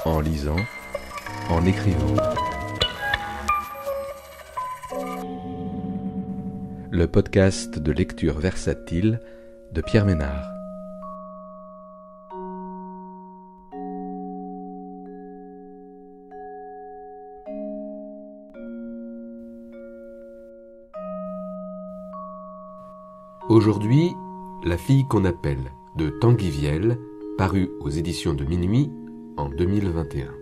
en lisant, en écrivant. Le podcast de lecture versatile de Pierre Ménard. Aujourd'hui, La fille qu'on appelle de Tanguy Viel, paru aux éditions de Minuit en 2021.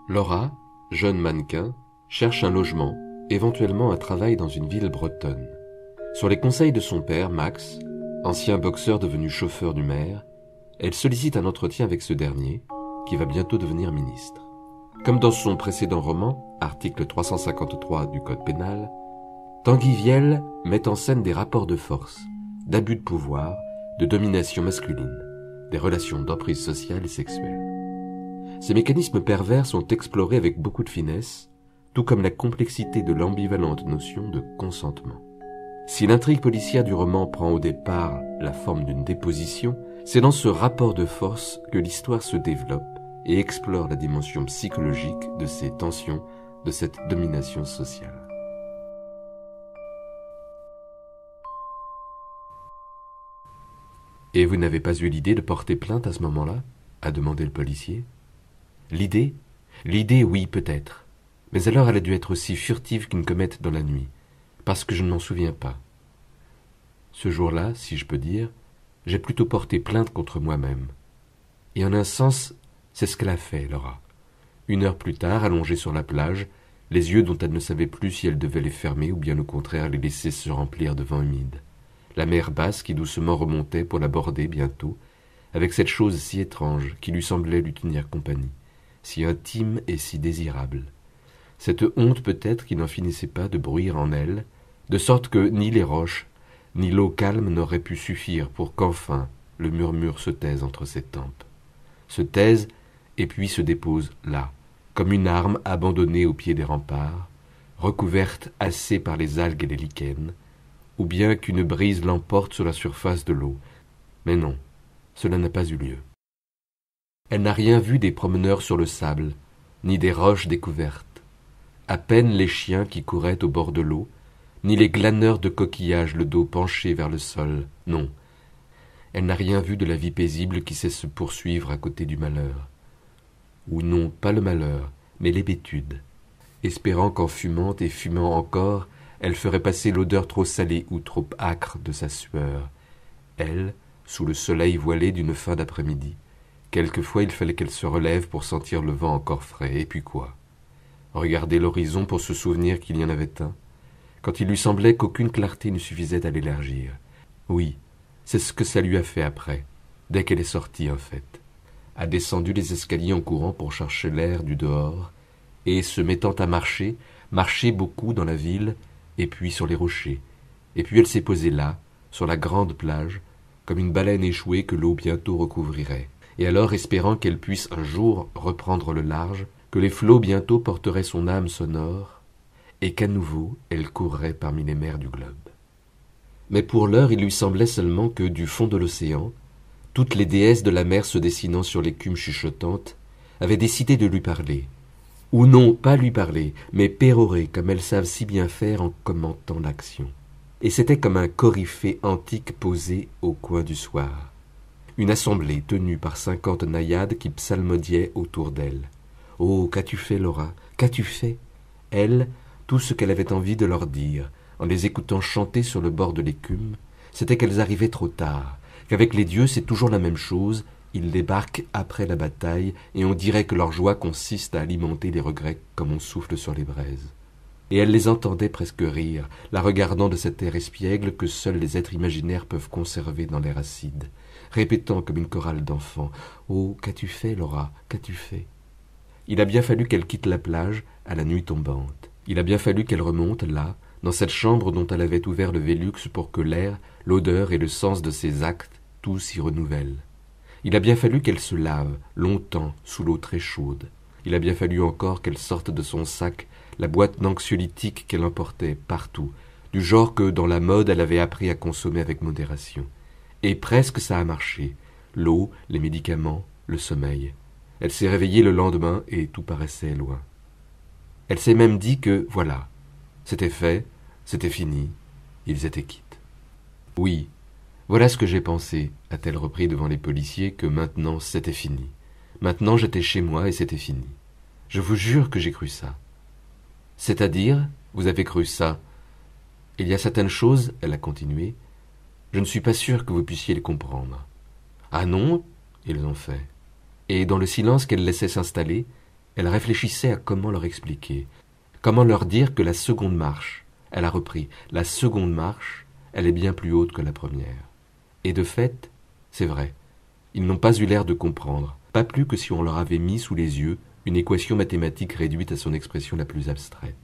Laura, jeune mannequin, cherche un logement, éventuellement un travail dans une ville bretonne. Sur les conseils de son père, Max, ancien boxeur devenu chauffeur du maire, elle sollicite un entretien avec ce dernier, qui va bientôt devenir ministre. Comme dans son précédent roman, article 353 du Code pénal, Tanguy Viel met en scène des rapports de force, d'abus de pouvoir, de domination masculine, des relations d'emprise sociale et sexuelle. Ces mécanismes pervers sont explorés avec beaucoup de finesse, tout comme la complexité de l'ambivalente notion de consentement. Si l'intrigue policière du roman prend au départ la forme d'une déposition, c'est dans ce rapport de force que l'histoire se développe et explore la dimension psychologique de ces tensions, de cette domination sociale. « Et vous n'avez pas eu l'idée de porter plainte à ce moment-là » a demandé le policier. « L'idée ? L'idée, oui, peut-être. Mais alors elle a dû être aussi furtive qu'une comète dans la nuit, parce que je ne m'en souviens pas. Ce jour-là, si je peux dire, j'ai plutôt porté plainte contre moi-même. Et en un sens, c'est ce qu'elle a fait, Laura. 1 heure plus tard, allongée sur la plage, les yeux dont elle ne savait plus si elle devait les fermer ou bien au contraire les laisser se remplir de vent humide. La mer basse qui doucement remontait pour la border bientôt, avec cette chose si étrange qui lui semblait lui tenir compagnie, si intime et si désirable. Cette honte peut-être qui n'en finissait pas de bruire en elle, de sorte que ni les roches, ni l'eau calme n'auraient pu suffire pour qu'enfin le murmure se taise entre ses tempes. Se taise et puis se dépose là, comme une arme abandonnée au pied des remparts, recouverte assez par les algues et les lichens, ou bien qu'une brise l'emporte sur la surface de l'eau. Mais non, cela n'a pas eu lieu. Elle n'a rien vu des promeneurs sur le sable, ni des roches découvertes, à peine les chiens qui couraient au bord de l'eau, ni les glaneurs de coquillages le dos penché vers le sol, non. Elle n'a rien vu de la vie paisible qui sait se poursuivre à côté du malheur. Ou non, pas le malheur, mais l'hébétude, espérant qu'en fumant et fumant encore, elle ferait passer l'odeur trop salée ou trop âcre de sa sueur. Elle, sous le soleil voilé d'une fin d'après-midi, quelquefois il fallait qu'elle se relève pour sentir le vent encore frais, et puis quoi ? Regarder l'horizon pour se souvenir qu'il y en avait un, quand il lui semblait qu'aucune clarté ne suffisait à l'élargir. Oui, c'est ce que ça lui a fait après, dès qu'elle est sortie en fait. A descendu les escaliers en courant pour chercher l'air du dehors, et se mettant à marcher beaucoup dans la ville, et puis sur les rochers. Et puis elle s'est posée là, sur la grande plage, comme une baleine échouée que l'eau bientôt recouvrirait. Et alors, espérant qu'elle puisse un jour reprendre le large, que les flots bientôt porteraient son âme sonore, et qu'à nouveau elle courrait parmi les mers du globe. Mais pour l'heure, il lui semblait seulement que, du fond de l'océan, toutes les déesses de la mer se dessinant sur l'écume chuchotante avaient décidé de lui parler. Ou non, pas lui parler, mais pérorer comme elles savent si bien faire en commentant l'action. Et c'était comme un coryphée antique posé au coin du soir. Une assemblée tenue par 50 naïades qui psalmodiaient autour d'elle. « Oh, qu'as-tu fait, Laura ? Qu'as-tu fait ?» Elle, tout ce qu'elle avait envie de leur dire, en les écoutant chanter sur le bord de l'écume, c'était qu'elles arrivaient trop tard, qu'avec les dieux c'est toujours la même chose, ils débarquent après la bataille, et on dirait que leur joie consiste à alimenter les regrets comme on souffle sur les braises. Et elle les entendait presque rire, la regardant de cet air espiègle que seuls les êtres imaginaires peuvent conserver dans l'air acide, répétant comme une chorale d'enfants « Oh, qu'as-tu fait, Laura ? Qu'as-tu fait ?» Il a bien fallu qu'elle quitte la plage à la nuit tombante. Il a bien fallu qu'elle remonte là, dans cette chambre dont elle avait ouvert le Vélux pour que l'air, l'odeur et le sens de ses actes, tout s'y renouvelle. Il a bien fallu qu'elle se lave, longtemps, sous l'eau très chaude. Il a bien fallu encore qu'elle sorte de son sac la boîte d'anxiolytiques qu'elle emportait partout, du genre que, dans la mode, elle avait appris à consommer avec modération. Et presque ça a marché. L'eau, les médicaments, le sommeil. Elle s'est réveillée le lendemain et tout paraissait loin. Elle s'est même dit que, voilà, c'était fait, c'était fini, ils étaient quittes. Oui, voilà ce que j'ai pensé, a-t-elle repris devant les policiers, que maintenant c'était fini. Maintenant j'étais chez moi et c'était fini. Je vous jure que j'ai cru ça. C'est-à-dire, vous avez cru ça. Il y a certaines choses, elle a continué, je ne suis pas sûr que vous puissiez les comprendre. Ah non, ils ont fait. Et dans le silence qu'elle laissait s'installer, elle réfléchissait à comment leur expliquer, comment leur dire que la seconde marche, elle a repris, la seconde marche, elle est bien plus haute que la première. Et de fait, c'est vrai, ils n'ont pas eu l'air de comprendre, pas plus que si on leur avait mis sous les yeux une équation mathématique réduite à son expression la plus abstraite.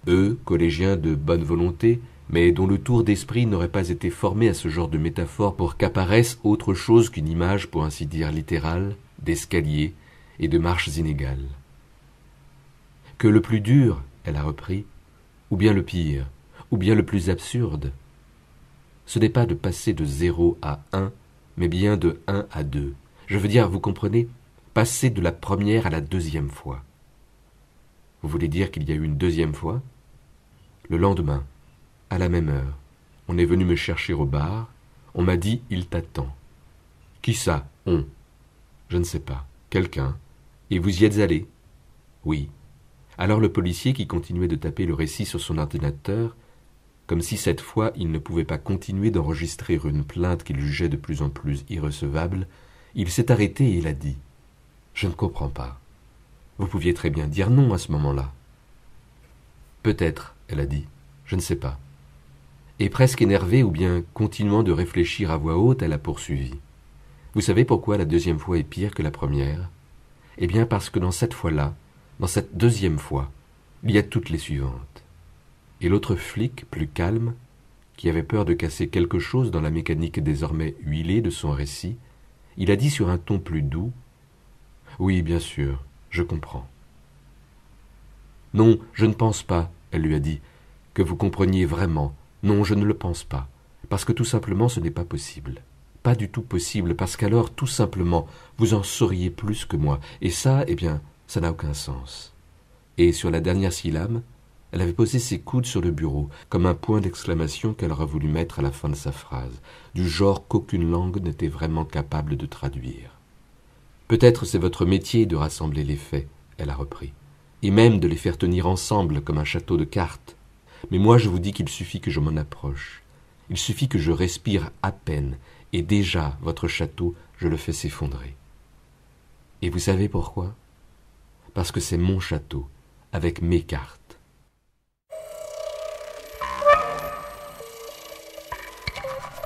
Eux, collégiens de bonne volonté, mais dont le tour d'esprit n'aurait pas été formé à ce genre de métaphore pour qu'apparaisse autre chose qu'une image, pour ainsi dire littérale, d'escalier et de marches inégales. Que le plus dur, elle a repris, ou bien le pire, ou bien le plus absurde, ce n'est pas de passer de 0 à 1, mais bien de 1 à 2. Je veux dire, vous comprenez, passer de la première à la deuxième fois. Vous voulez dire qu'il y a eu une deuxième fois? Le lendemain, à la même heure, on est venu me chercher au bar, on m'a dit « il t'attend ». Qui ça, on? Je ne sais pas, quelqu'un. Et vous y êtes allé? Oui. Alors le policier, qui continuait de taper le récit sur son ordinateur, comme si cette fois il ne pouvait pas continuer d'enregistrer une plainte qu'il jugeait de plus en plus irrecevable, il s'est arrêté et il a dit « Je ne comprends pas. Vous pouviez très bien dire non à ce moment-là. » Peut-être, elle a dit, je ne sais pas. Et presque énervée ou bien continuant de réfléchir à voix haute, elle a poursuivi. Vous savez pourquoi la deuxième fois est pire que la première? Eh bien parce que dans cette fois-là, dans cette deuxième fois, il y a toutes les suivantes. Et l'autre flic, plus calme, qui avait peur de casser quelque chose dans la mécanique désormais huilée de son récit, il a dit sur un ton plus doux « Oui, bien sûr, je comprends. » « Non, je ne pense pas, elle lui a dit, que vous compreniez vraiment. Non, je ne le pense pas, parce que tout simplement ce n'est pas possible. Pas du tout possible, parce qu'alors, tout simplement, vous en sauriez plus que moi, et ça, eh bien, ça n'a aucun sens. » Et sur la dernière syllabe, elle avait posé ses coudes sur le bureau, comme un point d'exclamation qu'elle aurait voulu mettre à la fin de sa phrase, du genre qu'aucune langue n'était vraiment capable de traduire. « Peut-être c'est votre métier de rassembler les faits, » elle a repris, et même de les faire tenir ensemble comme un château de cartes. Mais moi je vous dis qu'il suffit que je m'en approche. Il suffit que je respire à peine, et déjà votre château, je le fais s'effondrer. Et vous savez pourquoi? Parce que c'est mon château, avec mes cartes.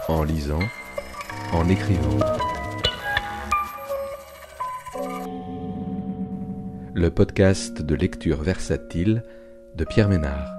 En lisant, en écrivant. Le podcast de lecture versatile de Pierre Ménard.